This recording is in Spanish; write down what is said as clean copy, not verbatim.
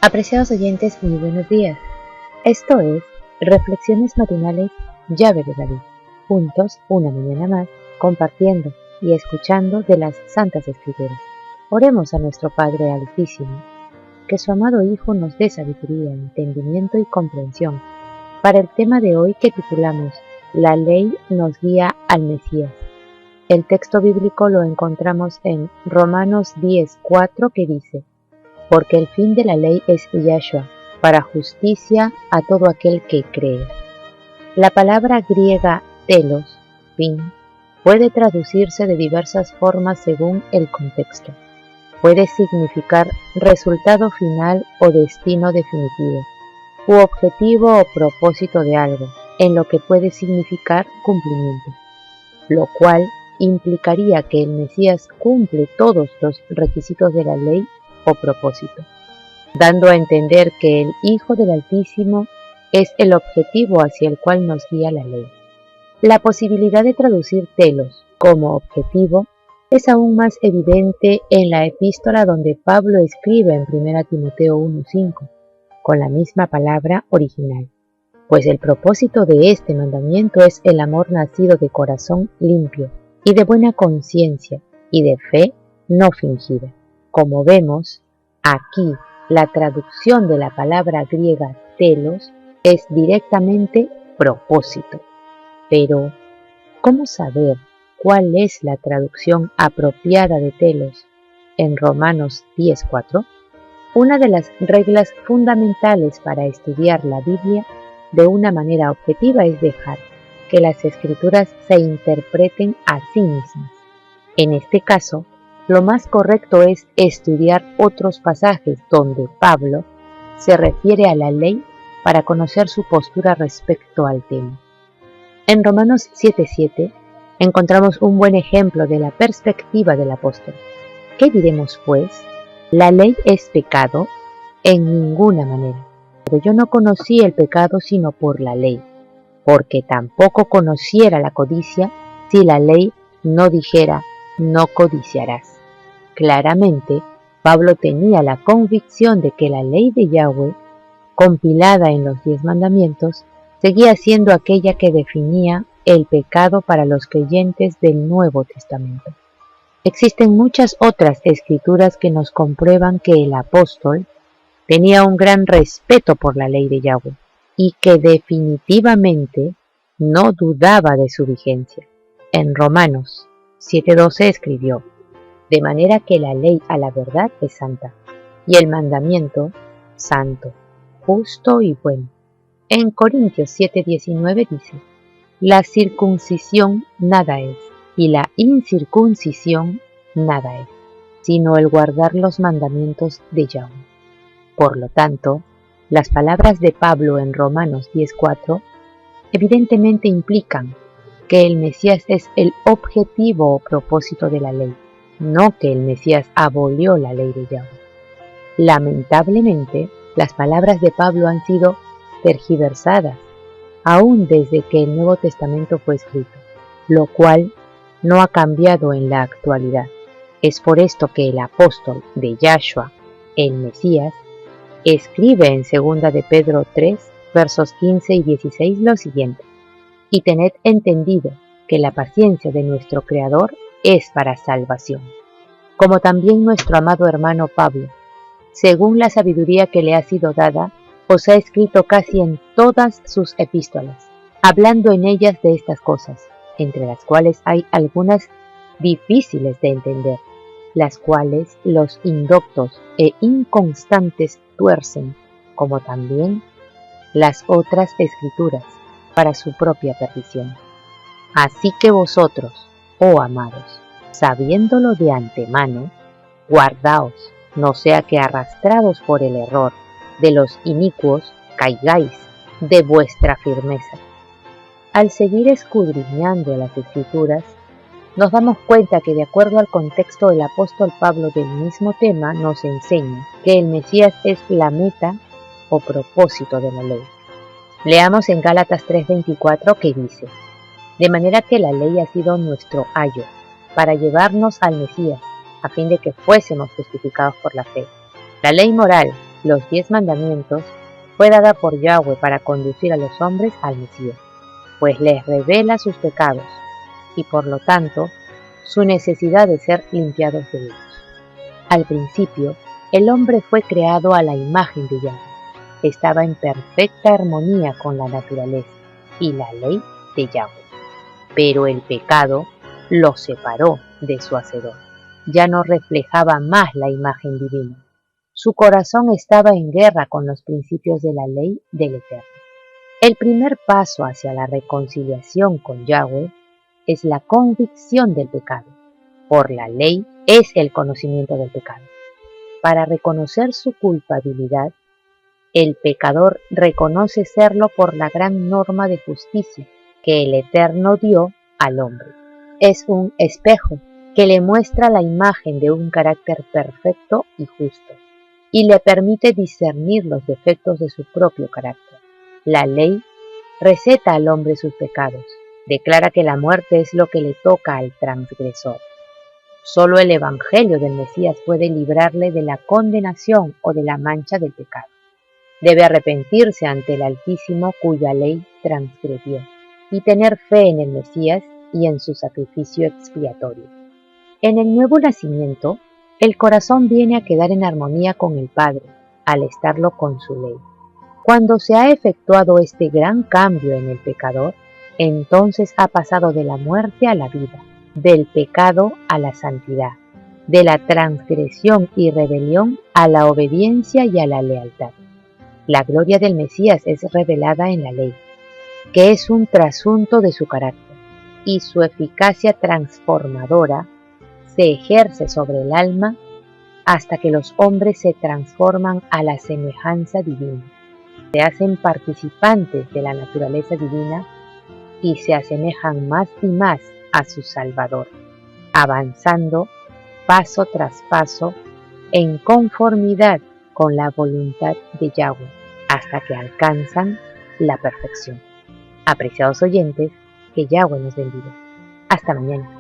Apreciados oyentes, muy buenos días. Esto es Reflexiones Matinales Llave de David. Juntos, una mañana más, compartiendo y escuchando de las Santas Escrituras. Oremos a nuestro Padre Altísimo, que su amado Hijo nos dé sabiduría, entendimiento y comprensión para el tema de hoy que titulamos La ley nos guía al Mesías. El texto bíblico lo encontramos en Romanos 10:4, que dice: porque el fin de la ley es Yahshua, para justicia a todo aquel que cree. La palabra griega telos, fin, puede traducirse de diversas formas según el contexto. Puede significar resultado final o destino definitivo, u objetivo o propósito de algo, en lo que puede significar cumplimiento, lo cual implicaría que el Mesías cumple todos los requisitos de la ley o propósito, dando a entender que el Hijo del Altísimo es el objetivo hacia el cual nos guía la ley. La posibilidad de traducir telos como objetivo es aún más evidente en la epístola donde Pablo escribe en 1 Timoteo 1:5, con la misma palabra original, pues el propósito de este mandamiento es el amor nacido de corazón limpio y de buena conciencia y de fe no fingida. Como vemos, aquí la traducción de la palabra griega telos es directamente propósito. Pero, ¿cómo saber cuál es la traducción apropiada de telos en Romanos 10:4? Una de las reglas fundamentales para estudiar la Biblia de una manera objetiva es dejar que las Escrituras se interpreten a sí mismas. En este caso, lo más correcto es estudiar otros pasajes donde Pablo se refiere a la ley para conocer su postura respecto al tema. En Romanos 7:7 encontramos un buen ejemplo de la perspectiva del apóstol. ¿Qué diremos pues? ¿La ley es pecado? En ninguna manera. Pero yo no conocí el pecado sino por la ley, porque tampoco conociera la codicia si la ley no dijera: no codiciarás. Claramente, Pablo tenía la convicción de que la ley de Yahweh, compilada en los 10 mandamientos, seguía siendo aquella que definía el pecado para los creyentes del Nuevo Testamento. Existen muchas otras escrituras que nos comprueban que el apóstol tenía un gran respeto por la ley de Yahweh y que definitivamente no dudaba de su vigencia. En Romanos 7:12 escribió: de manera que la ley a la verdad es santa, y el mandamiento santo, justo y bueno. En Corintios 7:19 dice: la circuncisión nada es, y la incircuncisión nada es, sino el guardar los mandamientos de Yahweh. Por lo tanto, las palabras de Pablo en Romanos 10:4 evidentemente implican que el Mesías es el objetivo o propósito de la ley, no que el Mesías abolió la ley de Yahweh. Lamentablemente, las palabras de Pablo han sido tergiversadas, aún desde que el Nuevo Testamento fue escrito, lo cual no ha cambiado en la actualidad. Es por esto que el apóstol de Yahshua, el Mesías, escribe en 2 de Pedro 3, versos 15 y 16 lo siguiente: y tened entendido que la paciencia de nuestro Creador es para salvación, como también nuestro amado hermano Pablo, según la sabiduría que le ha sido dada, os ha escrito casi en todas sus epístolas, hablando en ellas de estas cosas, entre las cuales hay algunas difíciles de entender, las cuales los indoctos e inconstantes tuercen, como también las otras escrituras, para su propia perdición. Así que vosotros, oh amados, sabiéndolo de antemano, guardaos, no sea que arrastrados por el error de los inicuos caigáis de vuestra firmeza. Al seguir escudriñando las Escrituras, nos damos cuenta que de acuerdo al contexto el apóstol Pablo del mismo tema nos enseña que el Mesías es la meta o propósito de la ley. Leamos en Gálatas 3:24 que dice: de manera que la ley ha sido nuestro ayo para llevarnos al Mesías, a fin de que fuésemos justificados por la fe. La ley moral los 10 mandamientos, fue dada por Yahweh para conducir a los hombres al Mesías, pues les revela sus pecados y por lo tanto su necesidad de ser limpiados de ellos. Al principio, el hombre fue creado a la imagen de Yahweh. Estaba en perfecta armonía con la naturaleza y la ley de Yahweh. Pero el pecado lo separó de su Hacedor. Ya no reflejaba más la imagen divina. Su corazón estaba en guerra con los principios de la ley del Eterno. El primer paso hacia la reconciliación con Yahweh es la convicción del pecado. Por la ley es el conocimiento del pecado. Para reconocer su culpabilidad, el pecador reconoce serlo por la gran norma de justicia que el Eterno dio al hombre. Es un espejo que le muestra la imagen de un carácter perfecto y justo, y le permite discernir los defectos de su propio carácter. La ley receta al hombre sus pecados, declara que la muerte es lo que le toca al transgresor. Solo el Evangelio del Mesías puede librarle de la condenación o de la mancha del pecado. Debe arrepentirse ante el Altísimo cuya ley transgredió y tener fe en el Mesías y en su sacrificio expiatorio. En el nuevo nacimiento, el corazón viene a quedar en armonía con el Padre, al estarlo con su ley. Cuando se ha efectuado este gran cambio en el pecador, entonces ha pasado de la muerte a la vida, del pecado a la santidad, de la transgresión y rebelión a la obediencia y a la lealtad. La gloria del Mesías es revelada en la ley, que es un trasunto de su carácter, y su eficacia transformadora se ejerce sobre el alma hasta que los hombres se transforman a la semejanza divina, se hacen participantes de la naturaleza divina y se asemejan más y más a su Salvador, avanzando paso tras paso en conformidad con la voluntad de Yahweh, hasta que alcanzan la perfección. Apreciados oyentes, que Yahweh nos bendiga. Hasta mañana.